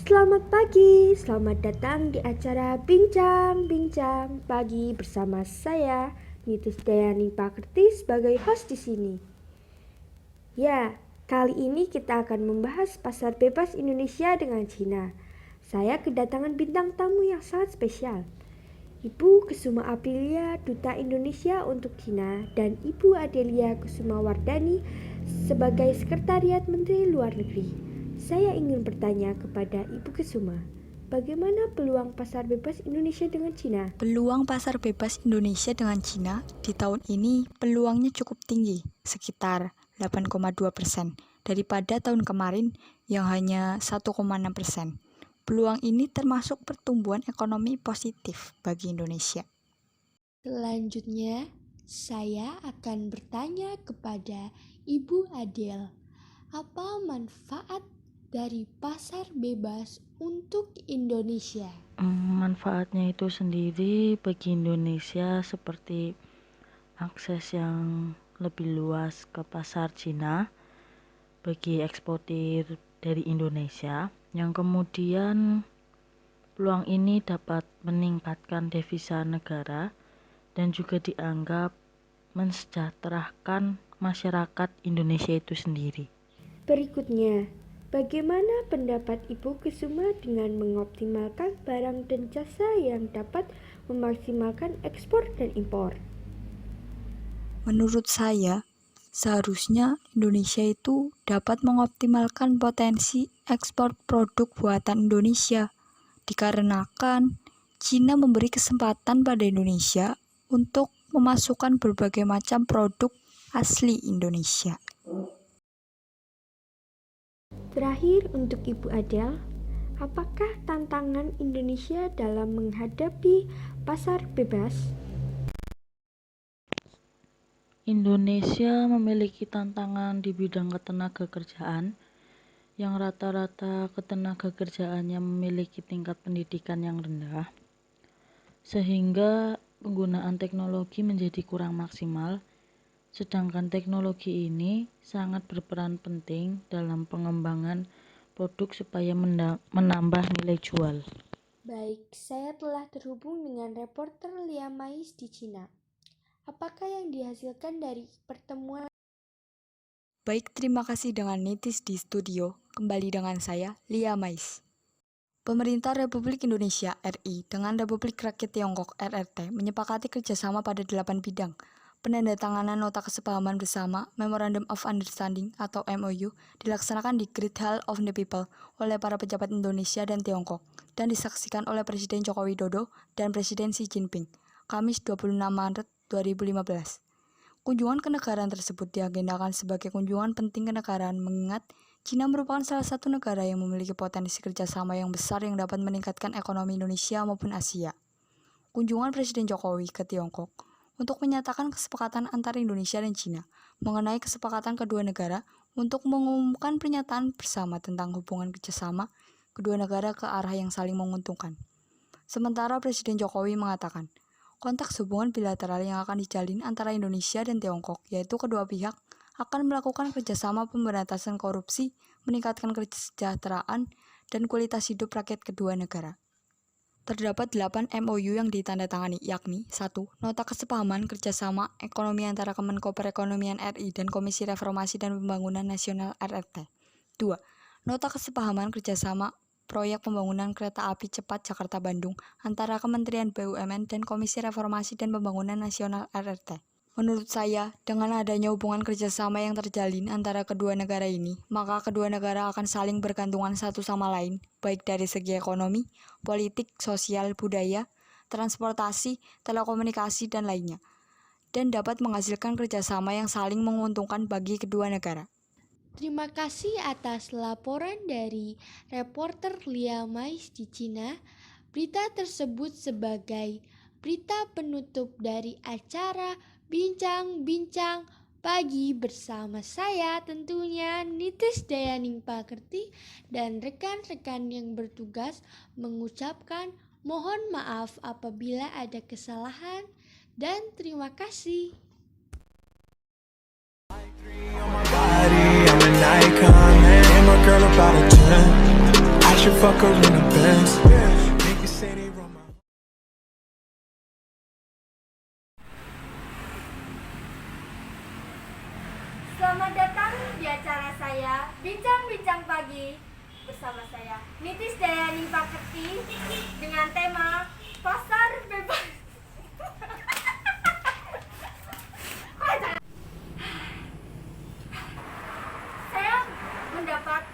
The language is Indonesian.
Selamat pagi, selamat datang di acara Bincang-Bincang Pagi bersama saya, Nitis Dayani Pakerti sebagai host di sini. Ya, kali ini kita akan membahas pasar bebas Indonesia dengan Cina. Saya kedatangan bintang tamu yang sangat spesial. Ibu Kusuma Aprilia, Duta Indonesia untuk Cina, dan Ibu Adelia Kusuma Wardani sebagai Sekretariat Menteri Luar Negeri. Saya ingin bertanya kepada Ibu Kusuma, bagaimana peluang pasar bebas Indonesia dengan Cina? Peluang pasar bebas Indonesia dengan Cina di tahun ini peluangnya cukup tinggi, sekitar 8,2% daripada tahun kemarin yang hanya 1,6%. Peluang ini termasuk pertumbuhan ekonomi positif bagi Indonesia. Selanjutnya, saya akan bertanya kepada Ibu Adel, apa manfaat dari pasar bebas untuk Indonesia? Manfaatnya itu sendiri bagi Indonesia seperti akses yang lebih luas ke pasar Cina bagi eksportir dari Indonesia, yang kemudian peluang ini dapat meningkatkan devisa negara dan juga dianggap mensejahterakan masyarakat Indonesia itu sendiri. Berikutnya, bagaimana pendapat Ibu Kusuma dengan mengoptimalkan barang dan jasa yang dapat memaksimalkan ekspor dan impor? Menurut saya, seharusnya Indonesia itu dapat mengoptimalkan potensi ekspor produk buatan Indonesia, dikarenakan Cina memberi kesempatan pada Indonesia untuk memasukkan berbagai macam produk asli Indonesia. Terakhir untuk Ibu Adel, apakah tantangan Indonesia dalam menghadapi pasar bebas? Indonesia memiliki tantangan di bidang ketenagakerjaan yang rata-rata ketenagakerjaannya memiliki tingkat pendidikan yang rendah, sehingga penggunaan teknologi menjadi kurang maksimal, sedangkan teknologi ini sangat berperan penting dalam pengembangan produk supaya menambah nilai jual. Baik, saya telah terhubung dengan reporter Lia Mais di Cina. Apakah yang dihasilkan dari pertemuan? Baik, terima kasih dengan Nitis di studio. Kembali dengan saya, Lia Mais. Pemerintah Republik Indonesia (RI) dengan Republik Rakyat Tiongkok (RRT) menyepakati kerjasama pada 8 bidang. Penandatanganan Nota Kesepahaman Bersama Memorandum of Understanding atau MOU dilaksanakan di Great Hall of the People oleh para pejabat Indonesia dan Tiongkok dan disaksikan oleh Presiden Joko Widodo dan Presiden Xi Jinping, Kamis 26 Maret 2015. Kunjungan kenegaraan tersebut diagendakan sebagai kunjungan penting kenegaraan mengingat Cina merupakan salah satu negara yang memiliki potensi kerjasama yang besar yang dapat meningkatkan ekonomi Indonesia maupun Asia. Kunjungan Presiden Jokowi ke Tiongkok untuk menyatakan kesepakatan antara Indonesia dan Cina mengenai kesepakatan kedua negara untuk mengumumkan pernyataan bersama tentang hubungan kerjasama kedua negara ke arah yang saling menguntungkan. Sementara Presiden Jokowi mengatakan, konteks hubungan bilateral yang akan dijalin antara Indonesia dan Tiongkok, yaitu kedua pihak akan melakukan kerjasama pemberantasan korupsi, meningkatkan kesejahteraan dan kualitas hidup rakyat kedua negara. Terdapat 8 MOU yang ditandatangani, yakni 1. Nota Kesepahaman Kerjasama Ekonomi antara Kemenko Perekonomian RI dan Komisi Reformasi dan Pembangunan Nasional RRT. 2. Nota Kesepahaman Kerjasama Proyek Pembangunan Kereta Api Cepat Jakarta-Bandung antara Kementerian BUMN dan Komisi Reformasi dan Pembangunan Nasional RRT. Menurut saya, dengan adanya hubungan kerjasama yang terjalin antara kedua negara ini, maka kedua negara akan saling bergantungan satu sama lain, baik dari segi ekonomi, politik, sosial, budaya, transportasi, telekomunikasi, dan lainnya, dan dapat menghasilkan kerjasama yang saling menguntungkan bagi kedua negara. Terima kasih atas laporan dari reporter Lia Mais di Cina. Berita tersebut sebagai berita penutup dari acara Bincang-Bincang Pagi bersama saya tentunya Nitis Dayaning Pakerti dan rekan-rekan yang bertugas mengucapkan mohon maaf apabila ada kesalahan dan terima kasih. I'm an icon, man. And my girl about a 10. I should fuck her in a Benz. Niggas say they run my. Selamat datang di acara saya Bincang-Bincang Pagi bersama saya Nitis Dayani Pakerti dengan tema Pasar Bebas. Saya mendapat